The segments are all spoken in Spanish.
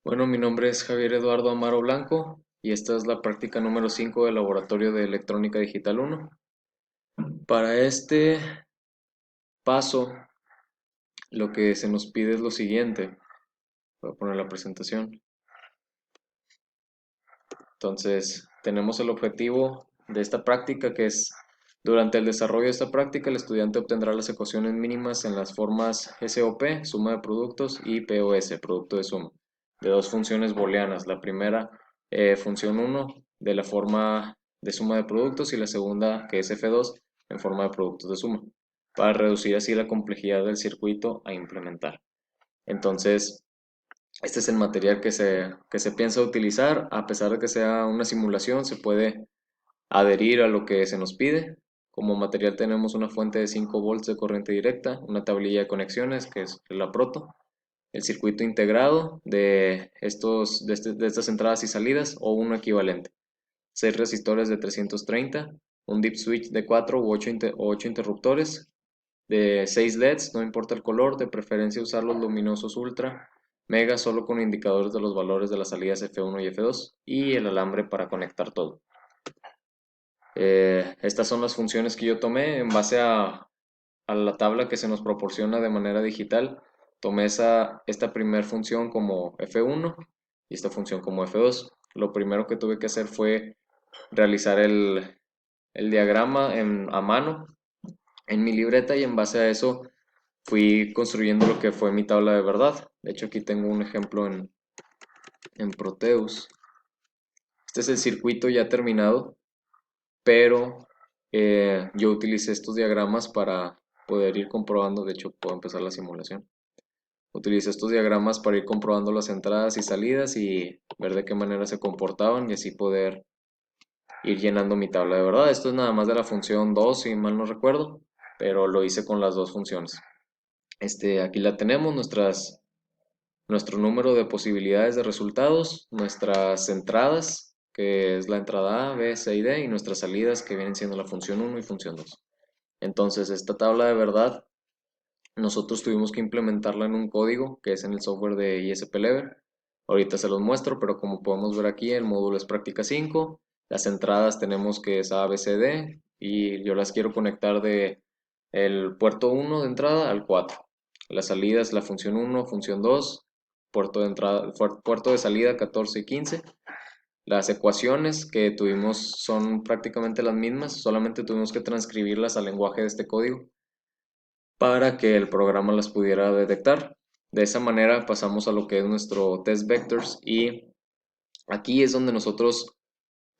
Bueno, mi nombre es Javier Eduardo Amaro Blanco y esta es la práctica número 5 del Laboratorio de Electrónica Digital 1. Para este paso, lo que se nos pide es lo siguiente. Voy a poner la presentación. Entonces, tenemos el objetivo de esta práctica que es, durante el desarrollo de esta práctica, el estudiante obtendrá las ecuaciones mínimas en las formas SOP, suma de productos, y POS, producto de suma, de dos funciones booleanas. La primera, función 1, de la forma de suma de productos, y la segunda, que es F2, en forma de productos de suma, para reducir así la complejidad del circuito a implementar. Entonces, este es el material que se piensa utilizar. A pesar de que sea una simulación, se puede adherir a lo que se nos pide. Como material tenemos una fuente de 5 volts de corriente directa, una tablilla de conexiones que es la proto, el circuito integrado de estas entradas y salidas o uno equivalente, 6 resistores de 330, un dip switch de 4 u 8 interruptores, de 6 LEDs, no importa el color, de preferencia usar los luminosos ultra, mega solo con indicadores de los valores de las salidas F1 y F2, y el alambre para conectar todo. Estas son las funciones que yo tomé en base a la tabla que se nos proporciona de manera digital. Tomé esta primera función como F1 y esta función como F2. Lo primero que tuve que hacer fue realizar el diagrama a mano en mi libreta, y en base a eso fui construyendo lo que fue mi tabla de verdad. De hecho, aquí tengo un ejemplo en Proteus. Este es el circuito ya terminado, pero yo utilicé estos diagramas para poder ir comprobando. De hecho, puedo empezar la simulación. Utilicé estos diagramas para ir comprobando las entradas y salidas y ver de qué manera se comportaban, y así poder ir llenando mi tabla de verdad. Esto es nada más de la función 2, si mal no recuerdo, pero lo hice con las dos funciones. Aquí la tenemos, nuestro número de posibilidades de resultados, nuestras entradas, que es la entrada A, B, C y D, y nuestras salidas, que vienen siendo la función 1 y función 2. Entonces, esta tabla de verdad, nosotros tuvimos que implementarla en un código que es en el software de ISP-Level. Ahorita se los muestro, pero como podemos ver aquí, el módulo es práctica 5. Las entradas tenemos que es A, B, C, D, y yo las quiero conectar de el puerto 1 de entrada al 4. La salida es la función 1, función 2, puerto de salida 14 y 15. Las ecuaciones que tuvimos son prácticamente las mismas, solamente tuvimos que transcribirlas al lenguaje de este código para que el programa las pudiera detectar. De esa manera pasamos a lo que es nuestro test vectors, y aquí es donde nosotros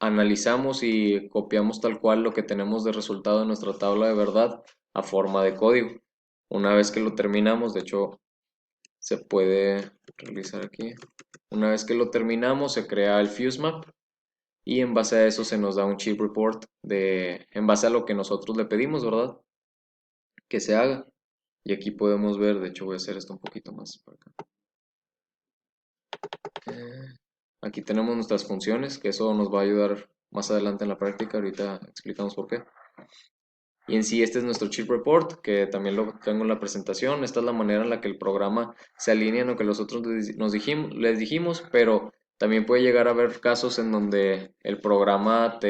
analizamos y copiamos tal cual lo que tenemos de resultado en nuestra tabla de verdad a forma de código. Una vez que lo terminamos, de hecho se puede realizar aquí. Una vez que lo terminamos, se crea el fuse map, y en base a eso se nos da un chip report en base a lo que nosotros le pedimos, ¿verdad? Que se haga. Y aquí podemos ver, de hecho voy a hacer esto un poquito más por acá. Aquí tenemos nuestras funciones, que eso nos va a ayudar más adelante en la práctica, ahorita explicamos por qué. Y en sí este es nuestro chip report, que también lo tengo en la presentación. Esta es la manera en la que el programa se alinea en lo que nosotros les dijimos, pero también puede llegar a haber casos en donde el programa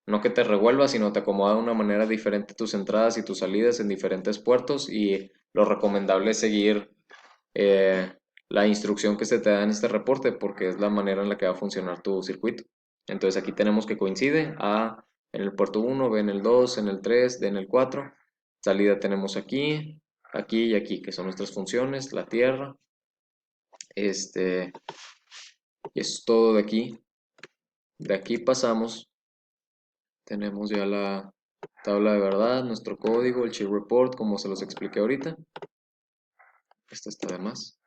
no que te revuelva, sino te acomoda de una manera diferente tus entradas y tus salidas en diferentes puertos, y lo recomendable es seguir eh, la instrucción que se te da en este reporte, porque es la manera en la que va a funcionar tu circuito. Entonces aquí tenemos que coincide A en el puerto 1, B en el 2, en el 3, D en el 4. Salida tenemos aquí, aquí y aquí, que son nuestras funciones, la tierra. Y es todo de aquí. De aquí pasamos, tenemos ya la tabla de verdad, nuestro código, el chip report, como se los expliqué ahorita. Esta está de más.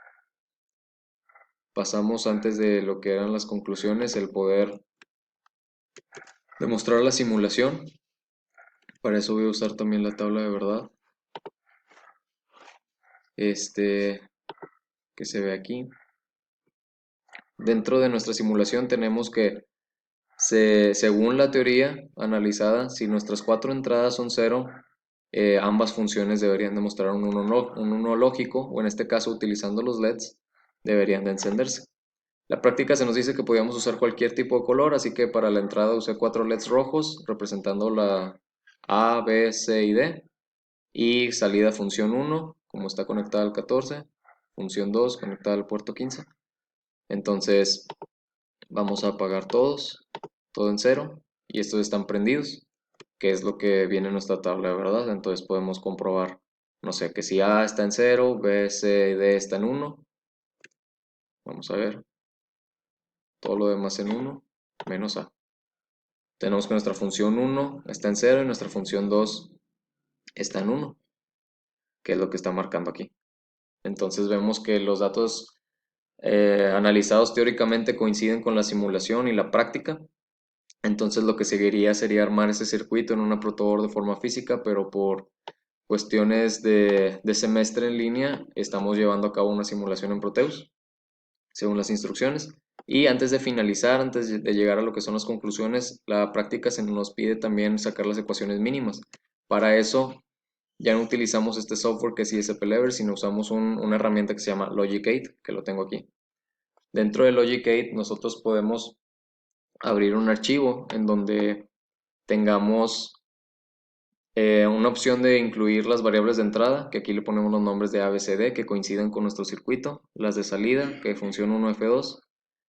Pasamos, antes de lo que eran las conclusiones, el poder demostrar la simulación. Para eso voy a usar también la tabla de verdad. Que se ve aquí. Dentro de nuestra simulación tenemos que, según la teoría analizada, si nuestras 4 entradas son 0, ambas funciones deberían demostrar un 1 lógico, o en este caso utilizando los LEDs, deberían de encenderse. La práctica se nos dice que podíamos usar cualquier tipo de color, así que para la entrada usé 4 LEDs rojos representando la A, B, C y D. Y salida función 1, como está conectada al 14, función 2 conectada al puerto 15. Entonces vamos a apagar todos, todo en cero, y estos están prendidos, que es lo que viene en nuestra tabla de verdad. Entonces podemos comprobar, no sé, que si A está en cero, B, C y D está en uno. Vamos a ver, todo lo demás en uno menos A. Tenemos que nuestra función 1 está en cero y nuestra función 2 está en uno, que es lo que está marcando aquí. Entonces vemos que los datos analizados teóricamente coinciden con la simulación y la práctica. Entonces lo que seguiría sería armar ese circuito en una protoboard de forma física, pero por cuestiones de semestre en línea estamos llevando a cabo una simulación en Proteus, según las instrucciones. Y antes de finalizar, antes de llegar a lo que son las conclusiones, la práctica se nos pide también sacar las ecuaciones mínimas. Para eso ya no utilizamos este software que es ISP-Level, sino usamos una herramienta que se llama Logic8, que lo tengo aquí. Dentro de Logic8 nosotros podemos abrir un archivo en donde tengamos una opción de incluir las variables de entrada, que aquí le ponemos los nombres de A, B, C, D, que coinciden con nuestro circuito, las de salida, que función 1, F2,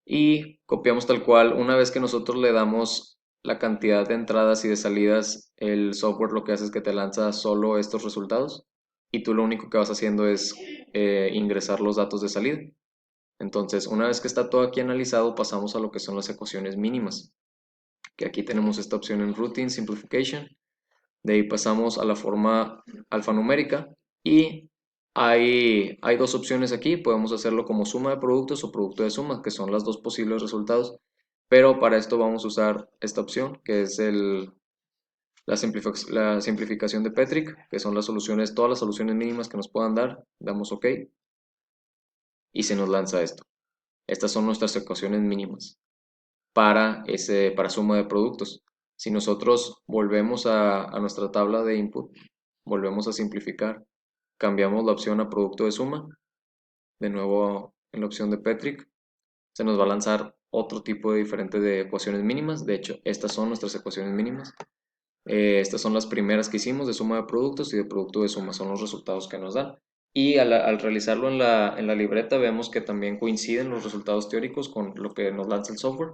y copiamos tal cual. Una vez que nosotros le damos la cantidad de entradas y de salidas, el software lo que hace es que te lanza solo estos resultados, y tú lo único que vas haciendo es ingresar los datos de salida. Entonces, una vez que está todo aquí analizado, pasamos a lo que son las ecuaciones mínimas, que aquí tenemos esta opción en Routine Simplification. De ahí pasamos a la forma alfanumérica y hay dos opciones aquí. Podemos hacerlo como suma de productos o producto de suma, que son las dos posibles resultados. Pero para esto vamos a usar esta opción, que es la simplificación de Petric, que son las soluciones, todas las soluciones mínimas que nos puedan dar. Damos OK y se nos lanza esto. Estas son nuestras ecuaciones mínimas para suma de productos. Si nosotros volvemos a nuestra tabla de input, volvemos a simplificar, cambiamos la opción a producto de suma, de nuevo en la opción de Petric, se nos va a lanzar otro tipo de diferente de ecuaciones mínimas. De hecho, estas son nuestras ecuaciones mínimas. Estas son las primeras que hicimos de suma de productos y de producto de suma, son los resultados que nos dan. Y al realizarlo en la libreta vemos que también coinciden los resultados teóricos con lo que nos lanza el software.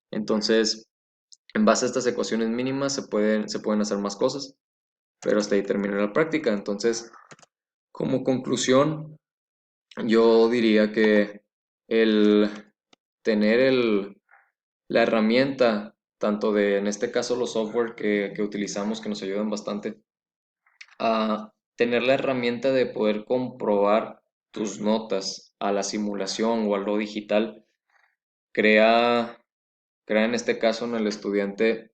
Entonces, en base a estas ecuaciones mínimas se pueden hacer más cosas, pero hasta ahí termina la práctica. Entonces, como conclusión, yo diría que el tener la herramienta, tanto de, en este caso, los software que utilizamos, que nos ayudan bastante, a tener la herramienta de poder comprobar tus notas a la simulación o a lo digital, crea, crea en este caso en el estudiante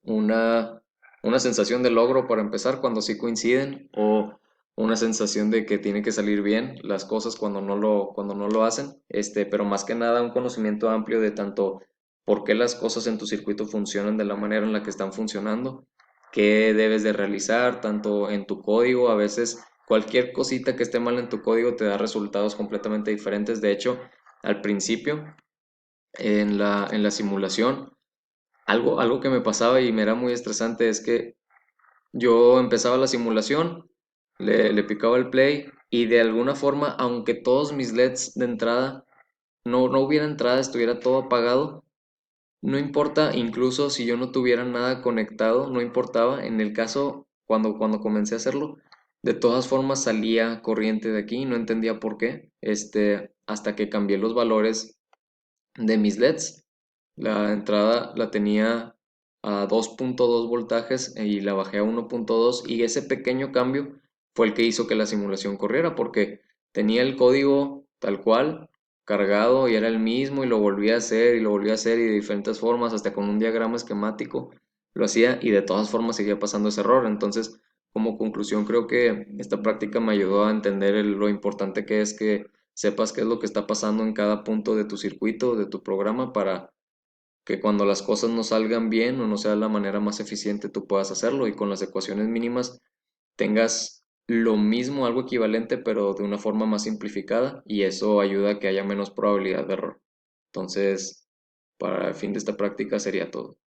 una, una sensación de logro para empezar cuando sí coinciden, o una sensación de que tiene que salir bien las cosas cuando no lo hacen, pero más que nada un conocimiento amplio de tanto por qué las cosas en tu circuito funcionan de la manera en la que están funcionando, qué debes de realizar, tanto en tu código. A veces cualquier cosita que esté mal en tu código te da resultados completamente diferentes. De hecho, al principio, en la simulación, algo que me pasaba y me era muy estresante es que yo empezaba la simulación, le picaba el play y de alguna forma, aunque todos mis LEDs de entrada no hubiera entrada, estuviera todo apagado, no importa, incluso si yo no tuviera nada conectado, no importaba. En el caso, cuando comencé a hacerlo, de todas formas salía corriente de aquí, no entendía por qué, hasta que cambié los valores de mis LEDs. La entrada la tenía a 2.2 voltajes y la bajé a 1.2, y ese pequeño cambio fue el que hizo que la simulación corriera, porque tenía el código tal cual cargado y era el mismo, y lo volví a hacer y lo volví a hacer y de diferentes formas, hasta con un diagrama esquemático lo hacía, y de todas formas seguía pasando ese error. Entonces, como conclusión, creo que esta práctica me ayudó a entender lo importante que es que sepas qué es lo que está pasando en cada punto de tu circuito, de tu programa, para que cuando las cosas no salgan bien o no sea la manera más eficiente, tú puedas hacerlo, y con las ecuaciones mínimas tengas lo mismo, algo equivalente, pero de una forma más simplificada, y eso ayuda a que haya menos probabilidad de error. Entonces, para el fin de esta práctica sería todo.